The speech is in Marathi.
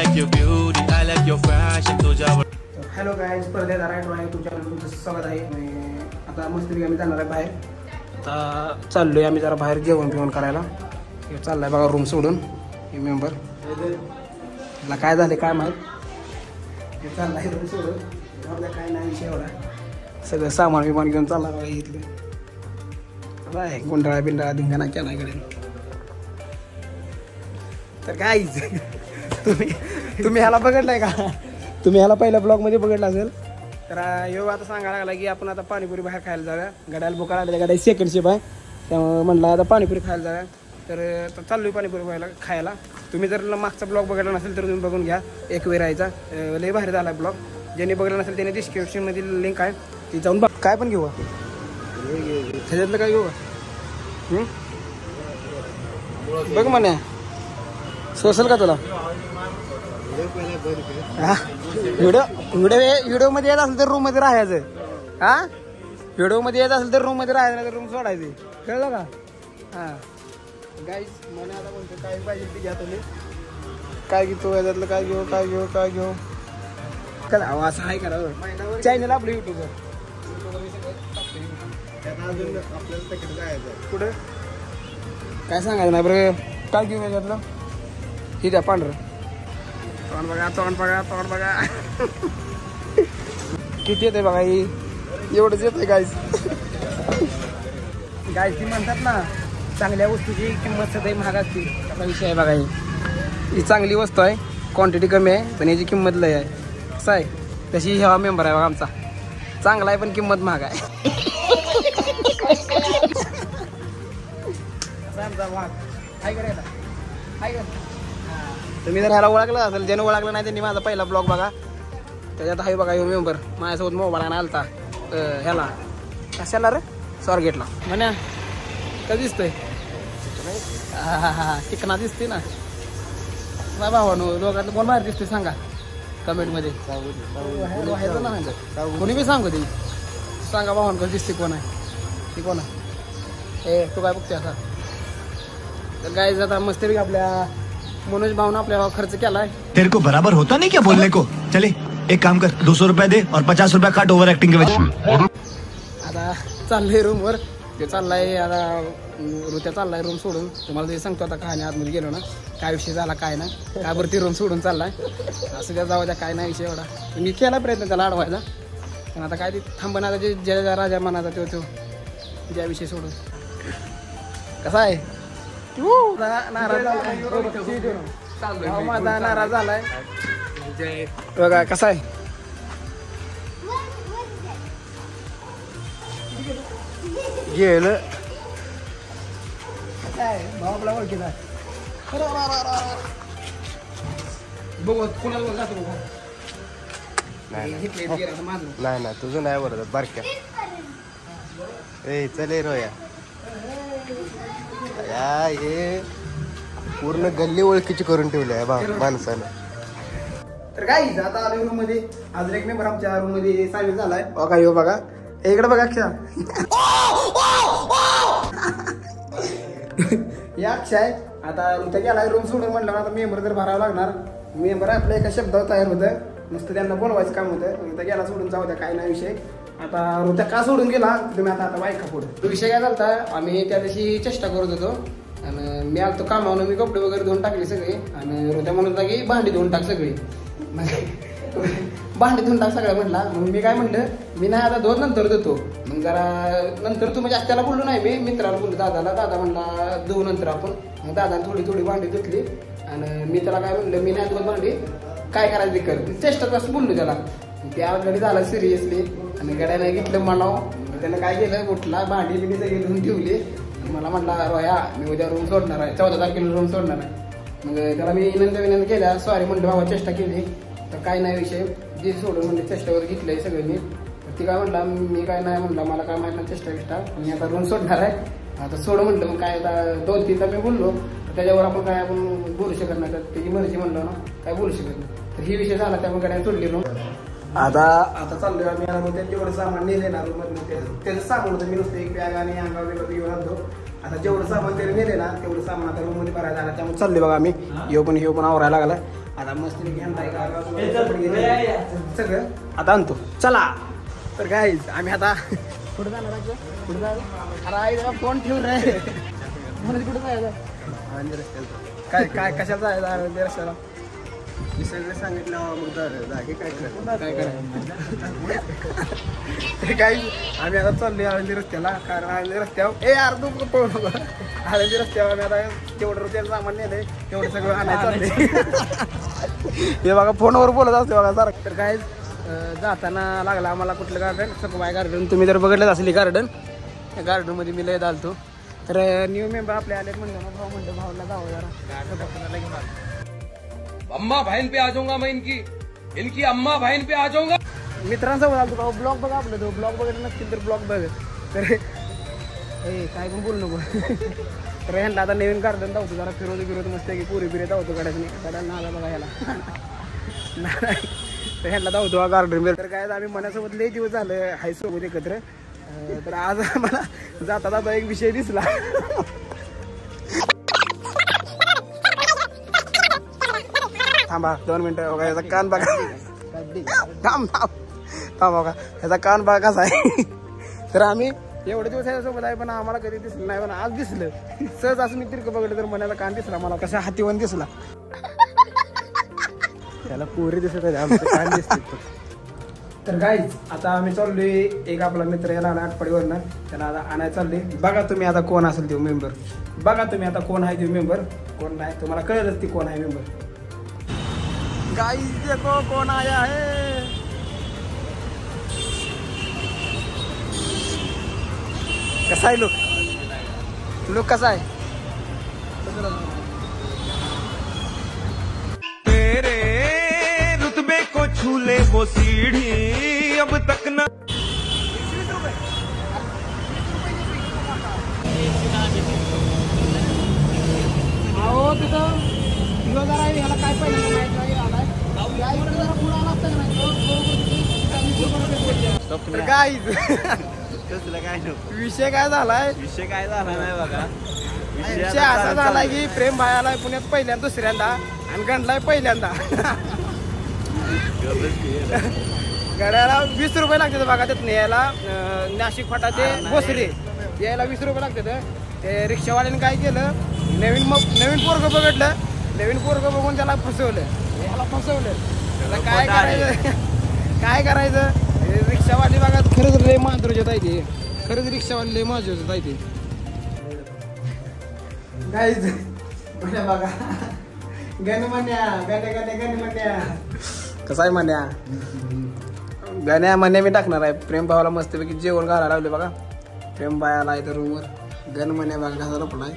like your beauty, I like your fashion. तुझ्यावर. हॅलो गाईज, परत एकदा राईट आहे तुमच्याकडे तुमचं स्वागत आहे. आता मस्तपैकी आम्ही जाणार आहे बाहेर. आता चाललोय आम्ही जरा बाहेर जेवण पिवण करायला. चाललाय बघा रूम सोडून हे मेंबर. त्याला काय झाले काय माहीत. चाललाय रूम सोडून. काय नाही विषय एवढा. सगळं सामान विमान घेऊन चालला बघा इथलं. काय गुंडाळा बिंडाळा धिंगाणा केला इकडे. तर काय तुम्ही ह्याला बघितलंय का? तुम्ही ह्याला पहिल्या ब्लॉगमध्ये बघितलं असेल. तर यो आता सांगायला लागला की आपण आता पाणीपुरी बाहेर खायला जाऊया. गड्याला बुकायला आलेल्या गाड्या सेकंड शिप आहे, त्यामुळे म्हणलं आता पाणीपुरी खायला जाऊया. तर चाललोय पाणीपुरी खायला. तुम्ही जर मागचा ब्लॉग बघितला नसेल तर तुम्ही बघून घ्या. एक वेळ राहायचा लय बाहेर झाला ब्लॉग. ज्यांनी बघितलं नसेल त्याने डिस्क्रिप्शनमधील लिंक आहे ती जाऊन बघ. काय पण घेऊ त्याच्यातलं काय घेऊ बघ म्हणे. सोसल का तुला व्हिडिओ मध्ये येत असेल तर रूम मध्ये राहायचं. हा व्हिडिओ मध्ये येत असेल तर रूम मध्ये राहायचं, नाही तर रूम सोडायची. कळलं का? हा गाईज म्हणे आता म्हणतो काय पाहिजे ते घ्या तुम्ही. काय घेतो याच्यातलं काय घेऊ काय घेऊ काय घेऊ. काय असं आहे करा चॅनल आपलं युट्यूबवर. कुठं काय सांगायचं नाही बरं. काय घेऊ याच्यातलं हे द्या पांढरं. तोंड बघा तोंड बघा तोंड बघा किती येते बघा. ही एवढंच येते गाईज. गाईज ती म्हणतात ना चांगल्या वस्तूची किंमत सध्या महाग असते. असा विषय आहे बघा. ही चांगली वस्तू आहे, क्वांटिटी कमी आहे पण याची किंमत लय आहे. कसं आहे तशी हा मेंबर आहे बघा आमचा. चांगला आहे पण किंमत महाग आहे. तुम्ही जर ह्याला ओळखलं असेल, ज्याने ओळखलं नाही त्यांनी माझा पहिला ब्लॉग बघा. त्याच्यात आहे बघा हे मेंबर. माझ्यासोबत मोबाईल आलता ह्याला कशाला रे स्वारगेटला. म्हणा का दिसतोय चिकना दिसते ना नाही भावानो. लोकांना कोण बाहेर दिसतोय सांगा कमेंटमध्ये. कोणी बी सांगू ते सांगा भावान कसं दिसते कोण आहे ती कोण आहे. ए तू काय बघते आता. तर गाय जाता मस्त आपल्या मनोज भावना आपल्या खर्च केलाय. तेरे को बराबर होता नहीं क्या बोलने को. चले एक काम कर 200 रुपया दे और 50 रुपया काट ओवर एक्टिंग के वजह. आता चाललंय रूमवर. ते चाललाय आता त्या चाललाय रूम सोडून. तुम्हाला ते सांगतो आता काय नाही आतमध्ये गेलो ना काय विषय झाला काय ना काय बरं ती रूम सोडून चाललाय. असं त्या जाऊ द्या काय नाही विषय एवढा. मी केला प्रयत्न त्याला अडवायचा पण आता काय ते थांबण. आता जे ज्या राजा म्हणाचा तो ज्या विषय सोडून कसा आहे नाराज झालाय. माझा नाराज झालाय बघा कसा आहे. गेलं काय भाऊ आपला ओळखीचा बघ कोणाला जातो बघा. नाही ना तुझं नाही बरोबर बारक्या. ए चले रोया हे पूर्ण गल्ली ओळखीची करून ठेवली आहे बा माणसानं. तर काय आता आलोय रूम मध्ये. अजून एक मेंबर आमच्या रूम मध्ये सामील झालाय बघा. येऊ बघा इकडे बघा अक्षय. या अक्षय आता इथं गेलाय रूम सोडून. म्हणलं आता मेंबर तर भरावं लागणार. मेंबर आपल्या एका शब्दावर तयार होतं. नुसतं त्यांना बोलवायचं काम होतं. इथं गेला सोडून जाऊ द्या काय नाही विषय. आता ऋत्या का सोडून गेला तुम्ही आता बायका पुढे. विषय काय झालता आम्ही त्या दिवशी चेष्टा करत होतो आणि मी आलतो कामावून. मी कपडे वगैरे धुवून टाकले सगळे आणि ऋत्या म्हणत होता की भांडी धुवून टाक सगळी. भांडी धुवून टाक सगळं म्हटला. मग मी काय म्हटलं मी नाही आता दोन नंतर देतो. मग जरा नंतर तू म्हणजे त्याला बोललो नाही मी मित्राला बोललो दादाला. दादा म्हणला धुवू नंतर आपण. मग दादाने थोडी थोडी भांडी धुतली आणि मी त्याला काय म्हणलं मी नाही धुवत भांडी काय करायचं ते कर. चेष्टा असं बोललो त्याला. त्या गडी झाला सिरियसली आणि गड्याने घेतलं म्हणाव. त्यानं काय केलं उठला भांडी बिंडी सगळी धुवून ठेवली. मला म्हटला रोया मी उद्या रूम सोडणार आहे 14 तारखेला रूम सोडणार आहे. मग त्याला मी विनंती केल्या सॉरी म्हणलं बाबा चेष्टा केली तर काय नाही विषय. जे सोडून म्हणजे चेष्टावर घेतलंय सगळ्यांनी. तर ती काय म्हटला मी काय नाही म्हटलं मला काय माहिती नाही चेष्टा बिष्टा मी आता रूम सोडणार आहे आता सोड म्हटलं. मग काय आता 2-3दा मी बोललो त्याच्यावर आपण काय आपण बोलू शकत नाही. तर त्याची मर्जी म्हणलं ना काय बोलू शकत नाही. तर ही विषय झाला त्यामुळे गड्याने सोडली रूम. आता चाललोय आम्ही. तेवढं सामान नेले ना रूम मध्ये. त्याचं सामान होतं मी नुसतं एक बॅग आणि अंगावर वगैरे घेऊन आणतो. आता जेवढं सामान त्याने नेले ना तेवढं सामान आता रूम मध्ये भरायला आला त्यामुळे चालले बघा आम्ही. येऊ पण आवरायला लागला. आता मस्त सगळं आता आणतो चला. तर काय आम्ही आता कुठं जाणार कुठं जाणार? अरे फोन ठेवून रे म्हणजे कुठं जायचं आळंदी रस्त्याला. काय काय कशाला जायचं आळंदी रस्त्याला? मी सगळं सांगितलं मग जागे काय ते काही आम्ही आता चाललोय आळंदी रस्त्याला. कारण आळंदी रस्त्यावर ए यार तू पळू नको. आळंदी रस्त्यावर आम्ही आता तेवढं रुपयाला सामान नेलंय तेवढं सगळं आणायचं चाललंय. हे बघा फोनवर बोलत असते बघा सारखं. तर काय जाताना लागला आम्हाला कुठलं गार्डन? सखुबाई गार्डन. तुम्ही जर बघितलंच असेल गार्डन. त्या गार्डनमध्ये मी लय आलतो. तर न्यू मेंबर आपले आलेत म्हणलं ना भाऊ म्हणलं भाऊला जावं जरा. अम्मा बहन पे आ जाऊंगा मैं इनकी अम्मा बहन पे आ जाऊंगा. मित्रांसोबत आलतो भाऊ. ब्लॉग बघा आपलं तो ब्लॉग बघितलं नसतील तर ब्लॉग बघ. तर काय पण बोलू नको. तर ह्यांना आता नवीन गार्डन धावतो जरा फिरवतो मस्त की पुरी बिरे धावतो गाड्याने गाड्या नाला बघा ह्याला. तर ह्यांना धावतो हा गार्डन. तर काय आम्ही मनासोबत लई दिवस झालं हाय सोबत एकत्र. तर आज आम्हाला जाता जाता एक विषय दिसला. थांबा 2 मिनिटं बघा याचा कान बघा. थांब बघा याचा कान बघा कसा आहे. तर आम्ही एवढे दिवस याच्यासोबत आहे पण आम्हाला कधी दिसलं नाही. पण आज दिसलं सहज असं मी तिरकं बघितलं तर मनाला कान दिसला मला कसा हातीवन दिसला. त्याला पोरी दिसत आहे आमचं कान दिसते. तर गाईज आता आम्ही चाललोय. एक आपला मित्र याला आला आटपाडीवरनं त्याला आता आणायला चाललोय. बघा तुम्ही आता कोण असेल तो मेंबर. बघा तुम्ही आता कोण आहे तो मेंबर कोण नाही तुम्हाला कळलंच ती कोण आहे मेंबर. गाइस देखो कौन आया है. कसा आहे लुक कसा आहे? तेरे रुतबे को छूले वो सीढ़ी अब तक न. अहो तिथं जरा ह्याला काय पाहिजे विषय काय झालाय? विषय काय झाला नाही बघा. विषय असा झालाय की प्रेम भायाला पुण्यात पहिल्यांदा दुसऱ्यांदा आणि गंडलाय पहिल्यांदा. गड्याला 20 रुपये लागतात बघा त्यात यायला. नाशिक फाटा ते भोसरी यायला 20 रुपये लागतात. ते रिक्षावाल्याने काय केलं नवीन पोरगं बघितलं. नवीन पोरगं बघून त्याला फसवलं. याला फसवलं. काय करायचं काय करायचं? रिक्षावाली बघा खरंच लय मांजरूच्यात आहे ते. खरंच रिक्षावाली लय मांजरूच्यात आहे ते. गाईज बघा गण म्हणण्या कसा आहे म्हणण्या. गण्या म्हणण्या मी टाकणार आहे. प्रेम भावाला मस्तपैकी जेवण घालायला लावले बघा. प्रेम भावाला इथं रूमवर गण म्हणण्या बघा कसा लपलाय.